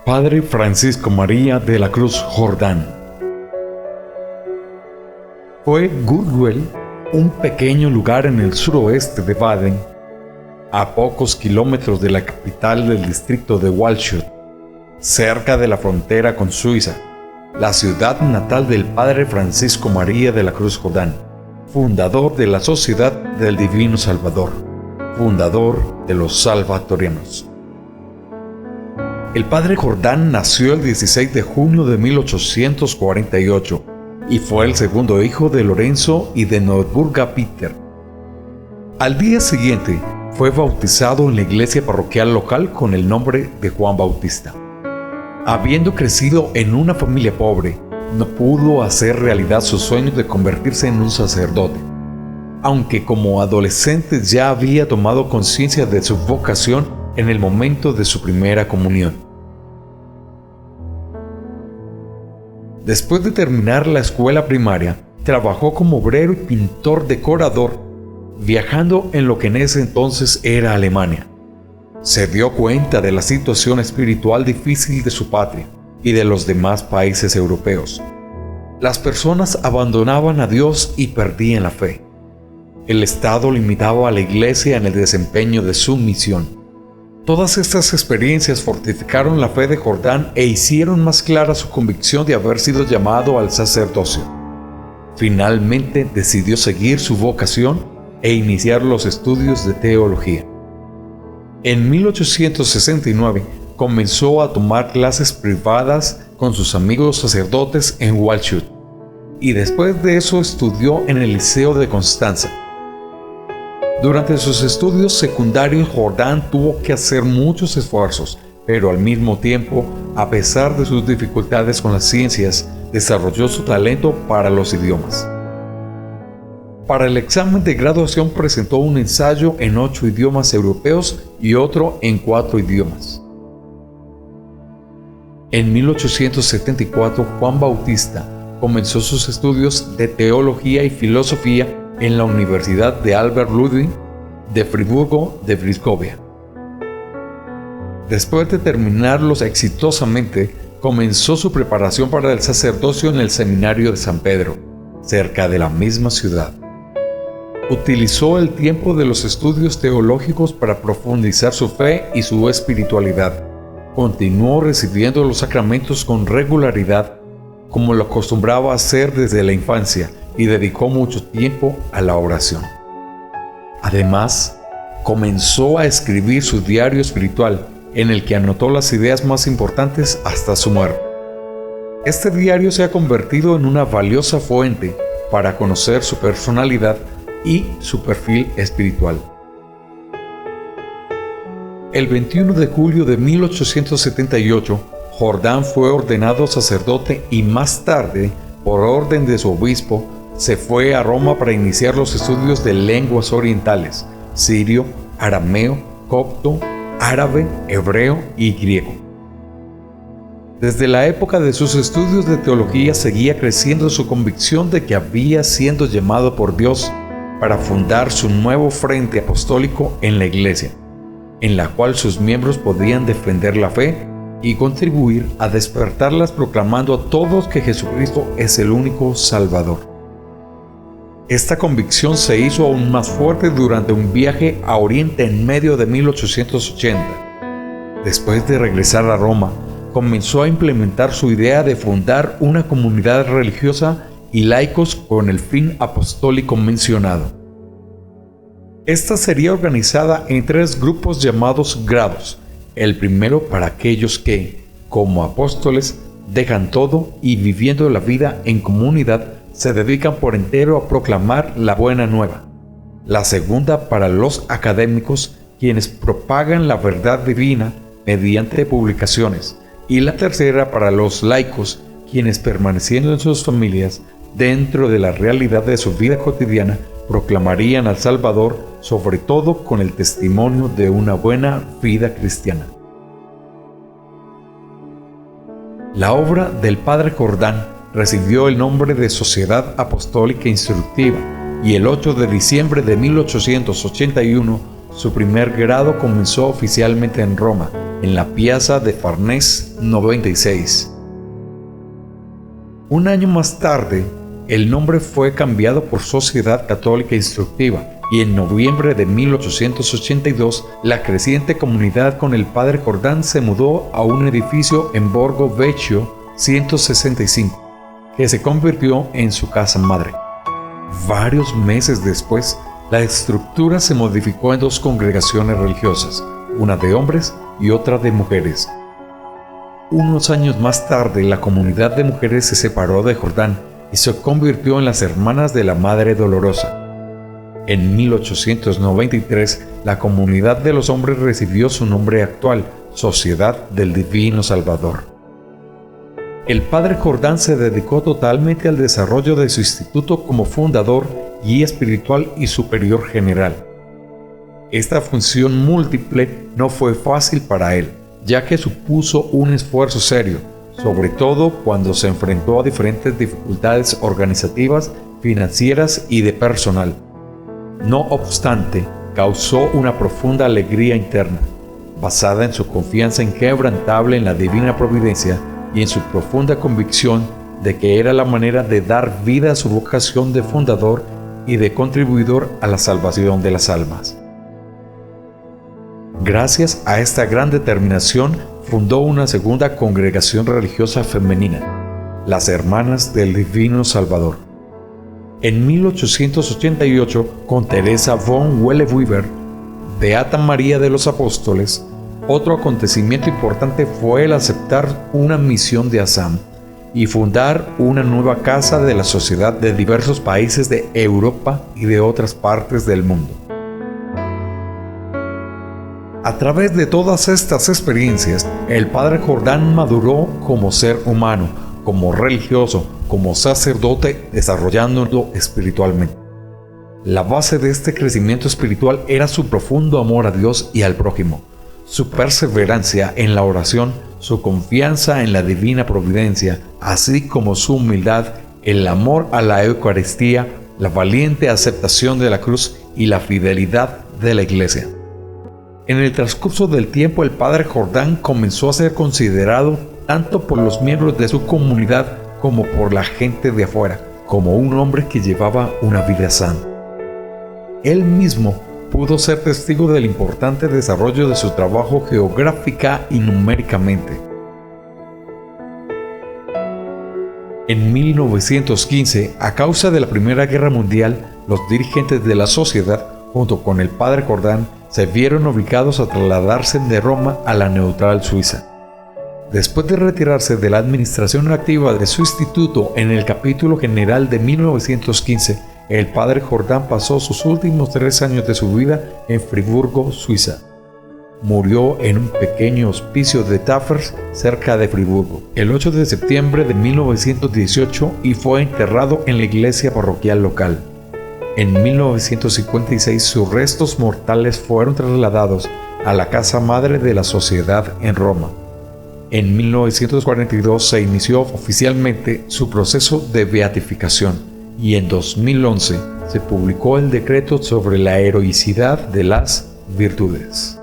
Padre Francisco María de la Cruz Jordán. Fue Gurwell un pequeño lugar en el suroeste de Baden, a pocos kilómetros de la capital del distrito de Waldshut, cerca de la frontera con Suiza, la ciudad natal del Padre Francisco María de la Cruz Jordán, fundador de la Sociedad del Divino Salvador, fundador de los Salvatorianos. El Padre Jordán nació el 16 de junio de 1848 y fue el segundo hijo de Lorenzo y de Neuburga Peter. Al día siguiente, fue bautizado en la iglesia parroquial local con el nombre de Juan Bautista. Habiendo crecido en una familia pobre, no pudo hacer realidad su sueño de convertirse en un sacerdote, aunque como adolescente ya había tomado conciencia de su vocación en el momento de su primera comunión. Después de terminar la escuela primaria, trabajó como obrero y pintor decorador, viajando en lo que en ese entonces era Alemania. Se dio cuenta de la situación espiritual difícil de su patria y de los demás países europeos. Las personas abandonaban a Dios y perdían la fe. El Estado limitaba a la Iglesia en el desempeño de su misión. Todas estas experiencias fortificaron la fe de Jordán e hicieron más clara su convicción de haber sido llamado al sacerdocio. Finalmente decidió seguir su vocación e iniciar los estudios de teología. En 1869 comenzó a tomar clases privadas con sus amigos sacerdotes en Waldshut y después de eso estudió en el Liceo de Constanza. Durante sus estudios secundarios, Jordán tuvo que hacer muchos esfuerzos, pero al mismo tiempo, a pesar de sus dificultades con las ciencias, desarrolló su talento para los idiomas. Para el examen de graduación presentó un ensayo en 8 idiomas europeos y otro en 4 idiomas. En 1874, Juan Bautista comenzó sus estudios de teología y filosofía en la Universidad de Albert Ludwig de Friburgo de Brisgovia. Después de terminarlos exitosamente, comenzó su preparación para el sacerdocio en el Seminario de San Pedro, cerca de la misma ciudad. Utilizó el tiempo de los estudios teológicos para profundizar su fe y su espiritualidad. Continuó recibiendo los sacramentos con regularidad, como lo acostumbraba a hacer desde la infancia, y dedicó mucho tiempo a la oración. Además, comenzó a escribir su diario espiritual, en el que anotó las ideas más importantes hasta su muerte. Este diario se ha convertido en una valiosa fuente para conocer su personalidad y su perfil espiritual. El 21 de julio de 1878, Jordán fue ordenado sacerdote y más tarde, por orden de su obispo, se fue a Roma para iniciar los estudios de lenguas orientales: sirio, arameo, copto, árabe, hebreo y griego. Desde la época de sus estudios de teología seguía creciendo su convicción de que había sido llamado por Dios para fundar su nuevo frente apostólico en la Iglesia, en la cual sus miembros podían defender la fe y contribuir a despertarlas proclamando a todos que Jesucristo es el único Salvador. Esta convicción se hizo aún más fuerte durante un viaje a Oriente en medio de 1880. Después de regresar a Roma, comenzó a implementar su idea de fundar una comunidad religiosa y laicos con el fin apostólico mencionado. Esta sería organizada en 3 grupos llamados grados. El primero para aquellos que, como apóstoles, dejan todo y viviendo la vida en comunidad, se dedican por entero a proclamar la buena nueva. La segunda para los académicos, quienes propagan la verdad divina mediante publicaciones. Y la tercera para los laicos, quienes permaneciendo en sus familias, dentro de la realidad de su vida cotidiana, proclamarían al Salvador, sobre todo con el testimonio de una buena vida cristiana. La obra del Padre Jordán recibió el nombre de Sociedad Apostólica Instructiva y el 8 de diciembre de 1881 su primer grado comenzó oficialmente en Roma, en la Piazza de Farnese 96. Un año más tarde, el nombre fue cambiado por Sociedad Católica Instructiva y en noviembre de 1882 la creciente comunidad con el padre Jordan se mudó a un edificio en Borgo Vecchio 165, que se convirtió en su casa madre. Varios meses después, la estructura se modificó en dos congregaciones religiosas, una de hombres y otra de mujeres. Unos años más tarde, la comunidad de mujeres se separó de Jordan y se convirtió en las Hermanas de la Madre Dolorosa. En 1893, la comunidad de los hombres recibió su nombre actual, Sociedad del Divino Salvador. El padre Jordan se dedicó totalmente al desarrollo de su instituto como fundador, guía espiritual y superior general. Esta función múltiple no fue fácil para él, ya que supuso un esfuerzo serio, sobre todo cuando se enfrentó a diferentes dificultades organizativas, financieras y de personal. No obstante, causó una profunda alegría interna, basada en su confianza inquebrantable en la divina providencia y en su profunda convicción de que era la manera de dar vida a su vocación de fundador y de contribuidor a la salvación de las almas. Gracias a esta gran determinación, fundó una segunda congregación religiosa femenina, las Hermanas del Divino Salvador. En 1888, con Teresa von Welle-Weber, Beata María de los Apóstoles, otro acontecimiento importante fue el aceptar una misión de Assam y fundar una nueva casa de la sociedad de diversos países de Europa y de otras partes del mundo. A través de todas estas experiencias, el padre Jordan maduró como ser humano, como religioso, como sacerdote, desarrollándolo espiritualmente. La base de este crecimiento espiritual era su profundo amor a Dios y al prójimo, su perseverancia en la oración, su confianza en la divina providencia, así como su humildad, el amor a la Eucaristía, la valiente aceptación de la cruz y la fidelidad de la Iglesia. En el transcurso del tiempo, el padre Jordan comenzó a ser considerado tanto por los miembros de su comunidad como por la gente de afuera, como un hombre que llevaba una vida sana. Él mismo pudo ser testigo del importante desarrollo de su trabajo geográfica y numéricamente. En 1915, a causa de la Primera Guerra Mundial, los dirigentes de la sociedad, junto con el padre Jordan, se vieron obligados a trasladarse de Roma a la neutral Suiza. Después de retirarse de la administración activa de su instituto en el capítulo general de 1915, el padre Jordan pasó sus últimos 3 años de su vida en Friburgo, Suiza. Murió en un pequeño hospicio de Tafers, cerca de Friburgo, el 8 de septiembre de 1918 y fue enterrado en la iglesia parroquial local. En 1956 sus restos mortales fueron trasladados a la casa madre de la sociedad en Roma. En 1942 se inició oficialmente su proceso de beatificación y en 2011 se publicó el decreto sobre la heroicidad de las virtudes.